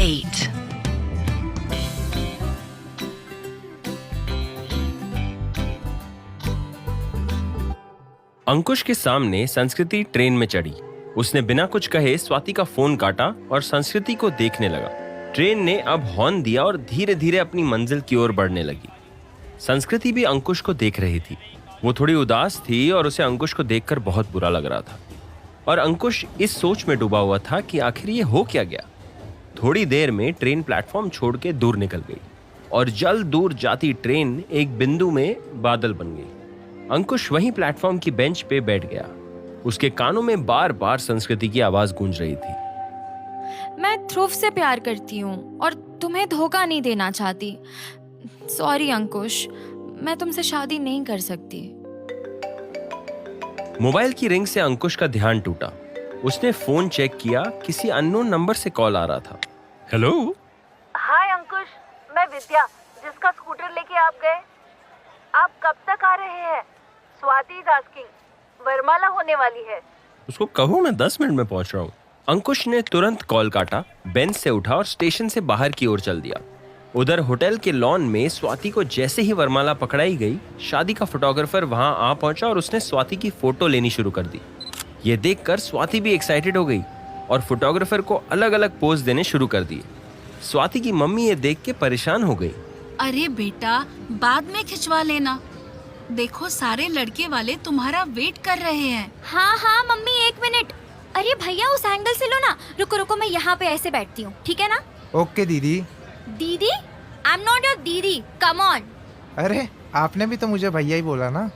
8. अंकुश के सामने संस्कृति ट्रेन में चढ़ी। उसने बिना कुछ कहे स्वाति का फोन काटा और संस्कृति को देखने लगा। ट्रेन ने अब हॉर्न दिया और धीरे धीरे अपनी मंजिल की ओर बढ़ने लगी। संस्कृति भी अंकुश को देख रही थी। वो थोड़ी उदास थी और उसे अंकुश को देखकर बहुत बुरा लग रहा था। और अंकुश इस सोच में डूबा हुआ था कि आखिर ये हो क्या गया। थोड़ी देर में ट्रेन प्लेटफॉर्म छोड़ के दूर निकल गई और जल्द दूर जाती ट्रेन एक बिंदु में बादल बन गई। अंकुश वहीं प्लेटफॉर्म की बेंच पे बैठ गया। उसके कानों में बार बार संस्कृति की आवाज गूंज रही थी। मैं ध्रुव से प्यार करती हूँ और तुम्हें धोखा नहीं देना चाहती। सॉरी अंकुश, मैं तुमसे शादी नहीं कर सकती। मोबाइल की रिंग से अंकुश का ध्यान टूटा। उसने फोन चेक किया। किसी अननोन नंबर से कॉल आ रहा था। हेलो। हाय अंकुश, मैं विद्या, जिसका स्कूटर लेके आप गए। आप कब तक आ रहे हैं? Swati is asking. वरमाला होने वाली है। उसको कहो मैं 10 मिनट में पहुंच रहा हूँ। अंकुश ने तुरंत कॉल काटा, बेंच से उठा और स्टेशन से बाहर की ओर चल दिया। उधर होटल के लॉन में स्वाति को जैसे ही वरमाला पकड़ाई गई, शादी का फोटोग्राफर वहां आ पहुंचा और उसने स्वाति की फोटो लेनी शुरू कर दी। ये देखकर स्वाति भी एक्साइटेड हो गई और फोटोग्राफर को अलग अलग पोज देने शुरू कर दिए। स्वाति की मम्मी ये देख के परेशान हो गई। अरे बेटा, बाद में खिंचवा लेना। देखो सारे लड़के वाले तुम्हारा वेट कर रहे हैं। हाँ मम्मी, 1 मिनट। अरे भैया, उस एंगल से लो ना। रुको, मैं यहाँ पे ऐसे बैठती हूँ, ठीक है ना? ओके दीदी। दीदी? आई एम नॉट योर दीदी, कम ऑन। अरे आपने भी तो मुझे भैया ही बोला ना।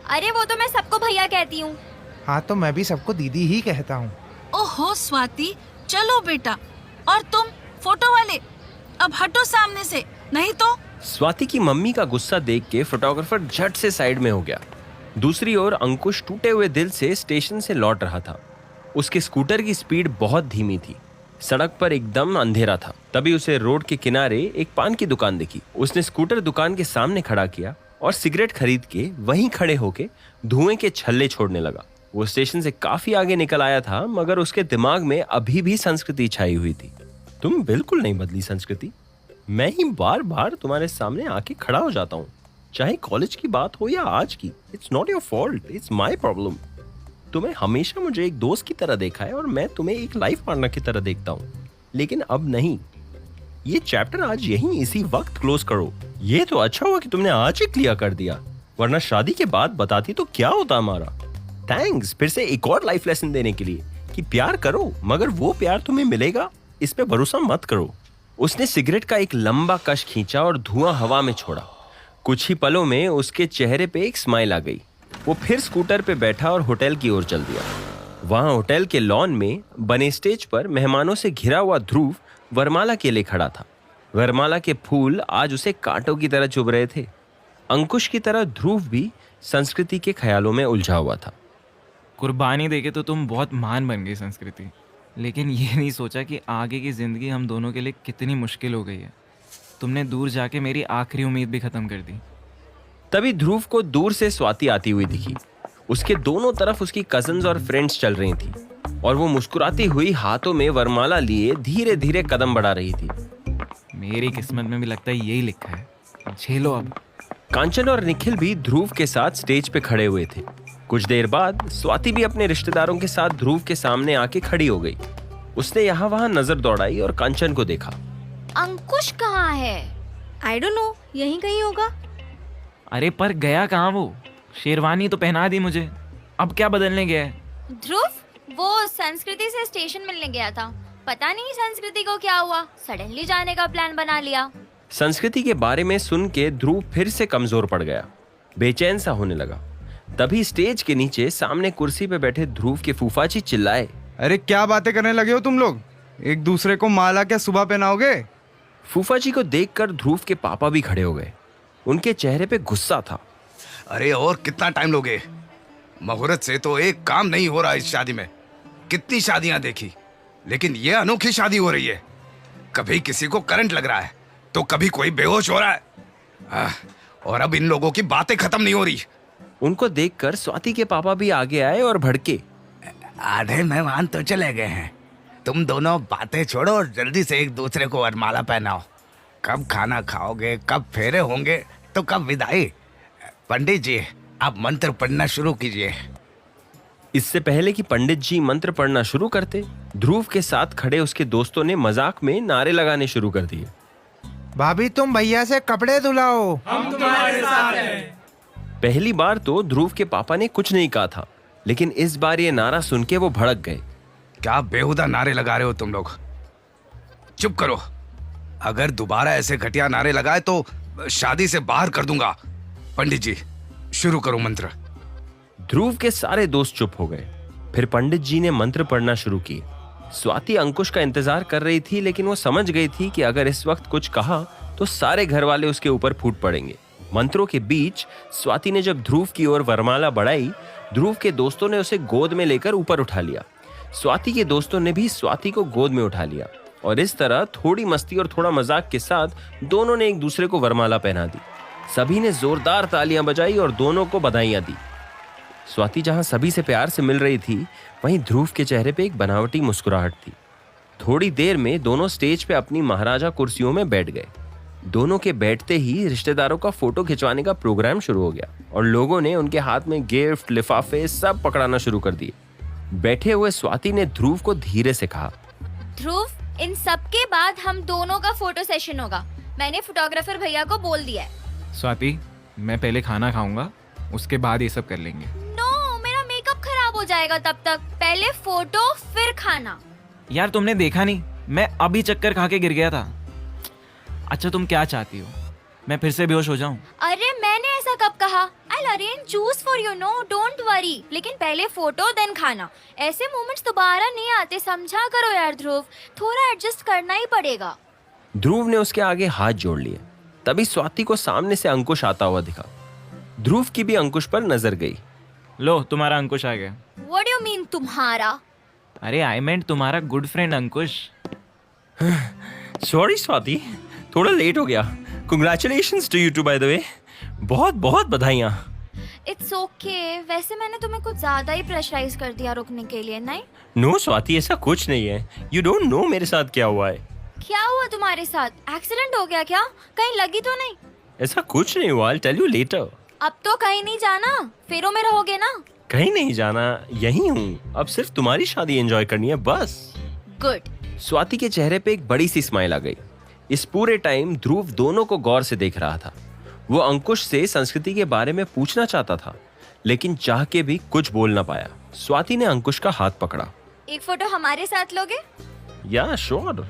अरे वो तो मैं सबको भैया कहती हूँ। हाँ तो मैं भी सबको दीदी ही कहता हूँ। ओहो स्वाति, चलो बेटा। और तुम फोटो वाले, अब हटो सामने से, नहीं तो। स्वाति की मम्मी का गुस्सा देख के फोटोग्राफर झट से साइड में हो गया। दूसरी ओर अंकुश टूटे हुए दिल से स्टेशन से लौट रहा था। उसके स्कूटर की स्पीड बहुत धीमी थी। सड़क पर एकदम अंधेरा था। तभी उसे रोड के किनारे एक पान की दुकान दिखी। उसने स्कूटर दुकान के सामने खड़ा किया और सिगरेट खरीद के वहीं खड़े होके धुएं के छल्ले छोड़ने लगा। वो स्टेशन से काफी आगे निकल आया था, मगर उसके दिमाग में अभी भी संस्कृति छाई हुई थी। तुम बिल्कुल नहीं बदली संस्कृति। मैं ही बार बार तुम्हारे सामने आके खड़ा हो जाता हूँ, चाहे कॉलेज की बात हो या आज की। It's not your fault, it's my problem. तुम्हें हमेशा मुझे एक दोस्त की तरह देखा है और मैं तुम्हें एक लाइफ पार्टनर की तरह देखता हूँ, लेकिन अब नहीं। ये चैप्टर आज यहीं इसी वक्त क्लोज करो। ये तो अच्छा हुआ कि तुमने आज ही क्लियर कर दिया, वरना शादी के बाद बताती तो क्या होता हमारा। थैंक्स फिर से एक और लाइफ लेसन देने के लिए कि प्यार करो, मगर वो प्यार तुम्हें मिलेगा इस पे भरोसा मत करो। उसने सिगरेट का एक लंबा कश खींचा और धुआं हवा में छोड़ा। कुछ ही पलों में उसके चेहरे पे एक स्माइल आ गई। वो फिर स्कूटर पे बैठा और होटल की ओर चल दिया। वहां होटल के लॉन में बने स्टेज पर मेहमानों से घिरा हुआ ध्रुव वरमाला के लिए खड़ा था। वरमाला के फूल आज उसे कांटों की तरह चुभ रहे थे। अंकुश की तरह ध्रुव भी संस्कृति के ख्यालों में उलझा हुआ था। कुर्बानी देके तो तुम बहुत महान बन गई संस्कृति, लेकिन ये नहीं सोचा कि आगे की ज़िंदगी हम दोनों के लिए कितनी मुश्किल हो गई है। तुमने दूर जाके मेरी आखिरी उम्मीद भी ख़त्म कर दी। तभी ध्रुव को दूर से स्वाति आती हुई दिखी। उसके दोनों तरफ उसकी कजन्स और फ्रेंड्स चल रही थी और वो मुस्कुराती हुई हाथों में वरमाला लिए धीरे धीरे कदम बढ़ा रही थी। मेरी किस्मत में भी लगता है यही लिखा है, झेलो अब। कांचन और निखिल भी ध्रुव के साथ स्टेज पे खड़े हुए थे। कुछ देर बाद स्वाति भी अपने रिश्तेदारों के साथ ध्रुव के सामने आके खड़ी हो गई। उसने यहाँ वहाँ नजर दौड़ाई और कांचन को देखा। अंकुश कहाँ है? आई डोंट नो, यहीं कहीं होगा। अरे पर गया कहाँ वो? शेरवानी तो पहना दी मुझे, अब क्या बदलने गया है? ध्रुव, वो संस्कृति से स्टेशन मिलने गया था। पता नहीं संस्कृति को क्या हुआ, सडनली जाने का प्लान बना लिया। संस्कृति के बारे में सुन के ध्रुव फिर से कमजोर पड़ गया, बेचैन सा होने लगा। तभी स्टेज के नीचे सामने कुर्सी पे बैठे ध्रुव के फूफाजी चिल्लाए, अरे क्या बातें करने लगे हो तुम लोग? एक दूसरे को माला क्या सुबह पहनाओगे? फूफाजी को देखकर ध्रुव के पापा भी खड़े हो गए। उनके चेहरे पे गुस्सा था। अरे और कितना टाइम लोगे? मुहूर्त से तो एक काम नहीं हो रहा इस शादी में। कितनी शादियां देखी, लेकिन ये अनोखी शादी हो रही है। कभी किसी को करंट लग रहा है तो कभी कोई बेहोश हो रहा है। और अब इन लोगों की बातें खत्म नहीं हो रही। उनको देखकर स्वाति के पापा भी आगे आए और भड़के, आधे मेहमान तो चले गए हैं, तुम दोनों बातें छोड़ो और जल्दी से एक दूसरे को वरमाला पहनाओ। कब खाना खाओगे, कब फेरे होंगे, तो कब विदाई। पंडित जी, आप मंत्र पढ़ना शुरू कीजिए। इससे पहले कि पंडित जी मंत्र पढ़ना शुरू करते, ध्रुव के साथ खड़े उसके दोस्तों ने मजाक में नारे लगाने शुरू कर दिए। भाभी तुम भैया से कपड़े धुलाओ। पहली बार तो ध्रुव के पापा ने कुछ नहीं कहा था, लेकिन इस बार ये नारा सुन के वो भड़क गए। क्या बेहुदा नारे लगा रहे हो तुम लोग? चुप करो। अगर दोबारा ऐसे घटिया नारे लगाए तो शादी से बाहर कर दूंगा। पंडित जी, शुरू करो मंत्र। ध्रुव के सारे दोस्त चुप हो गए। फिर पंडित जी ने मंत्र पढ़ना शुरू किए। स्वाति अंकुश का इंतजार कर रही थी, लेकिन वो समझ गई थी कि अगर इस वक्त कुछ कहा तो सारे घर वाले उसके ऊपर फूट पड़ेंगे। मंत्रों के बीच स्वाति ने जब ध्रुव की ओर वरमाला बढ़ाई, ध्रुव के दोस्तों ने उसे गोद में लेकर ऊपर उठा लिया। स्वाति के दोस्तों ने भी स्वाति को गोद में उठा लिया और इस तरह थोड़ी मस्ती और थोड़ा मजाक के साथ दोनों ने एक दूसरे को वरमाला पहना दी। सभी ने जोरदार तालियां बजाई और दोनों को बधाइयां दी। स्वाति जहां सभी से प्यार से मिल रही थी, वहीं ध्रुव के चेहरे पे एक बनावटी मुस्कुराहट थी। थोड़ी देर में दोनों स्टेज पे अपनी महाराजा कुर्सियों में बैठ गए। दोनों के बैठते ही रिश्तेदारों का फोटो खिंचवाने का प्रोग्राम शुरू हो गया और लोगों ने उनके हाथ में गिफ्ट, लिफाफे सब पकड़ाना शुरू कर दिए। बैठे हुए स्वाति ने ध्रुव को धीरे से कहा, ध्रुव, इन सब के बाद हम दोनों का फोटो सेशन होगा। मैंने फोटोग्राफर भैया को बोल दिया है। स्वाति, मैं पहले खाना खाऊंगा, उसके बाद ये सब कर लेंगे। नो, मेरा मेकअप खराब हो जाएगा तब तक। पहले फोटो फिर खाना। यार तुमने देखा नहीं, मैं अभी चक्कर खा के गिर गया था। अच्छा तुम क्या चाहती हो, मैं फिर से बेहोश हो जाऊं? अरे मैंने ऐसा कब कहा? I'll arrange juice for you, no, don't worry. लेकिन पहले फोटो देन खाना। ऐसे मोमेंट्स दोबारा नहीं आते, समझा करो यार ध्रुव। थोड़ा एडजस्ट करना ही पड़ेगा। ध्रुव ने उसके आगे हाथ जोड़ लिए। तभी स्वाति को सामने से अंकुश आता हुआ दिखा। ध्रुव की भी अंकुश पर नजर गई। लो, तुम्हारा अंकुश आ गया। What do you mean तुम्हारा? अरे आई मेंट तुम्हारा गुड फ्रेंड अंकुश। सॉरी स्वाति, थोड़ा लेट हो गया। Congratulations to you too, by the way. बहुत बहुत बधाइयाँ। It's okay. वैसे मैंने तुम्हें कुछ ज्यादा ही प्रेशराइज कर दिया रुकने के लिए, नहीं? नो स्वाति, ऐसा कुछ नहीं है। You don't know मेरे साथ क्या हुआ है। क्या हुआ तुम्हारे साथ? एक्सीडेंट हो गया क्या? कहीं लगी तो नहीं? ऐसा कुछ नहीं हुआ। I'll tell you later. अब तो कहीं नहीं जाना, फेरों में रहोगे ना? कहीं नहीं जाना, यहीं हूँ। अब सिर्फ तुम्हारी शादी एंजॉय करनी है बस। गुड। स्वाति के चेहरे पे एक बड़ी सी स्माइल आ गई। इस पूरे टाइम ध्रुव दोनों को गौर से देख रहा था। वो अंकुश से संस्कृति के बारे में पूछना चाहता था, लेकिन चाह के भी कुछ बोल ना पाया। स्वाति ने अंकुश का हाथ पकड़ा। एक फोटो हमारे साथ लोगे? या श्योर।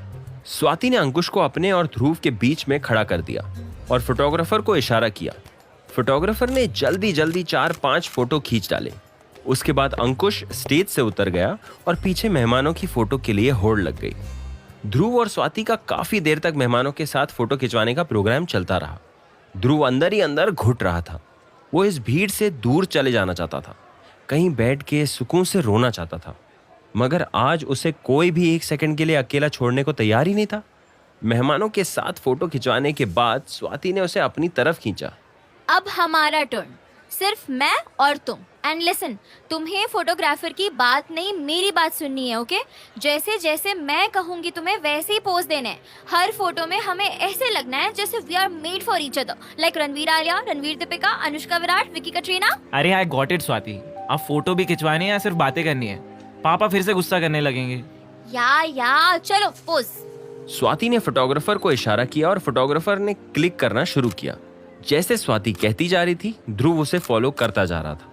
स्वाति ने अंकुश को अपने और ध्रुव के बीच में खड़ा कर दिया और फोटोग्राफर को इशारा किया। फोटोग्राफर ने जल्दी जल्दी 4-5 फोटो खींच डाले। उसके बाद अंकुश स्टेज से उतर गया और पीछे मेहमानों की फोटो के लिए होड़ लग गई। ध्रुव और स्वाति का काफी देर तक मेहमानों के साथ फोटो खिंचवाने का प्रोग्राम चलता रहा। ध्रुव अंदर ही अंदर घुट रहा था। वो इस भीड़ से दूर चले जाना चाहता था, कहीं बैठ के सुकून से रोना चाहता था, मगर आज उसे कोई भी एक सेकंड के लिए अकेला छोड़ने को तैयार ही नहीं था। मेहमानों के साथ फोटो खिंचवाने के बाद स्वाति ने उसे अपनी तरफ खींचा। अब हमारा टर्न, सिर्फ मैं और तुम। एंड लिसन, तुम्हें फोटोग्राफर की बात नहीं, मेरी बात सुननी है, ओके? जैसे जैसे मैं कहूंगी तुम्हें वैसे ही पोज देना है। हर फोटो में हमें ऐसे लगना है जैसे we are made for each other, like Ranveer Alia, Ranveer Deepika, Anushka Virat, Vicky Katrina. अरे आई गॉट इट स्वाति, अब फोटो भी खिंचवानी है या सिर्फ बातें करनी है? पापा फिर से गुस्सा करने लगेंगे। या चलो पोज। स्वाति ने फोटोग्राफर को इशारा किया और फोटोग्राफर ने क्लिक करना शुरू किया। जैसे स्वाति कहती जा रही थी, ध्रुव उसे फॉलो करता जा रहा था।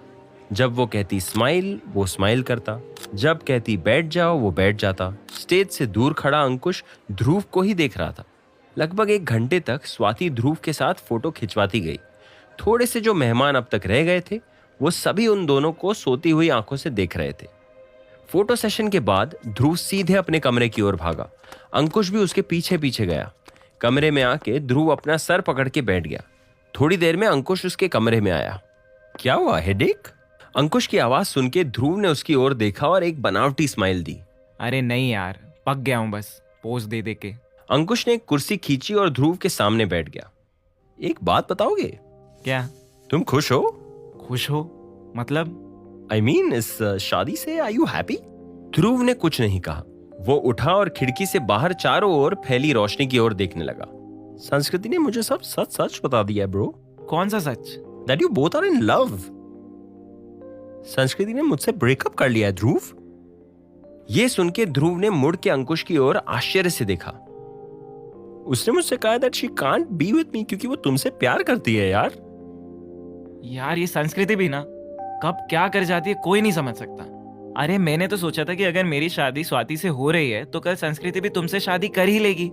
जब वो कहती स्माइल, वो स्माइल करता। जब कहती बैठ जाओ, वो बैठ जाता। स्टेज से दूर खड़ा अंकुश ध्रुव को ही देख रहा था। लगभग 1 घंटे तक स्वाति ध्रुव के साथ फोटो खिंचवाती गई। थोड़े से जो मेहमान अब तक रह गए थे, वो सभी उन दोनों को सोती हुई आंखों से देख रहे थे। फोटो सेशन के बाद ध्रुव सीधे अपने कमरे की ओर भागा। अंकुश भी उसके पीछे पीछे गया। कमरे में आके ध्रुव अपना सर पकड़ के बैठ गया। थोड़ी देर में अंकुश उसके कमरे में आया। क्या हुआ, हेडेक? अंकुश की आवाज सुन के ध्रुव ने उसकी ओर देखा और एक बनावटी स्माइल दी। अरे नहीं यार, पक गया हूँ बस पोज दे दे के। अंकुश ने एक कुर्सी खींची और ध्रुव के सामने बैठ गया। एक बात बताओगे? क्या? तुम खुश हो? खुश हो मतलब? I mean, इस शादी से आर यू हैप्पी? ध्रुव ने कुछ नहीं कहा। वो उठा और खिड़की से बाहर चारों ओर फैली रोशनी की ओर देखने लगा। संस्कृति ने मुझे सब सच सच बता दिया ब्रो। कौन सा सच? That you both are in love. Sanskriti ने मुझसे ब्रेकअप कर लिया है ध्रुव। ये सुन के ध्रुव ने मुड़ के अंकुश की ओर आश्चर्य से देखा। उसने मुझसे कहा that she can't be with me क्योंकि वो तुमसे प्यार करती है यार। यार ये संस्कृति भी ना कब क्या कर जाती है कोई नहीं समझ सकता। अरे मैंने तो सोचा था कि अगर मेरी शादी स्वाति से हो रही है तो कल संस्कृति भी तुमसे शादी कर ही लेगी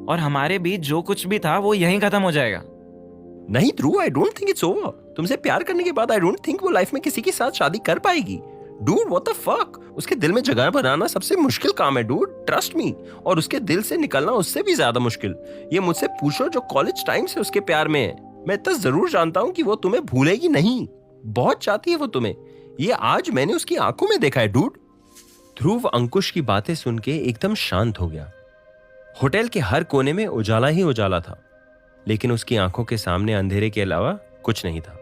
और हमारे बीच जो कुछ भी था वो यहीं खत्म हो जाएगा। नहीं Dhruv, I don't think it's over. तुमसे प्यार करने के बाद आई डोंट थिंक वो लाइफ में किसी के साथ शादी कर पाएगी। डूड व्हाट द फक, उसके दिल में जगह बनाना सबसे मुश्किल काम है डूड, ट्रस्ट मी। और उसके दिल से निकलना उससे भी ज्यादा मुश्किल। ये मुझसे पूछो जो कॉलेज टाइम से उसके प्यार में है। मैं इतना जरूर जानता हूं कि वो तुम्हें भूलेगी नहीं, बहुत चाहती है वो तुम्हें। ये आज मैंने उसकी आंखों में देखा है डूड। ध्रुव अंकुश की बातें सुन के एकदम शांत हो गया। होटल के हर कोने में उजाला ही उजाला था, लेकिन उसकी आंखों के सामने अंधेरे के अलावा कुछ नहीं था।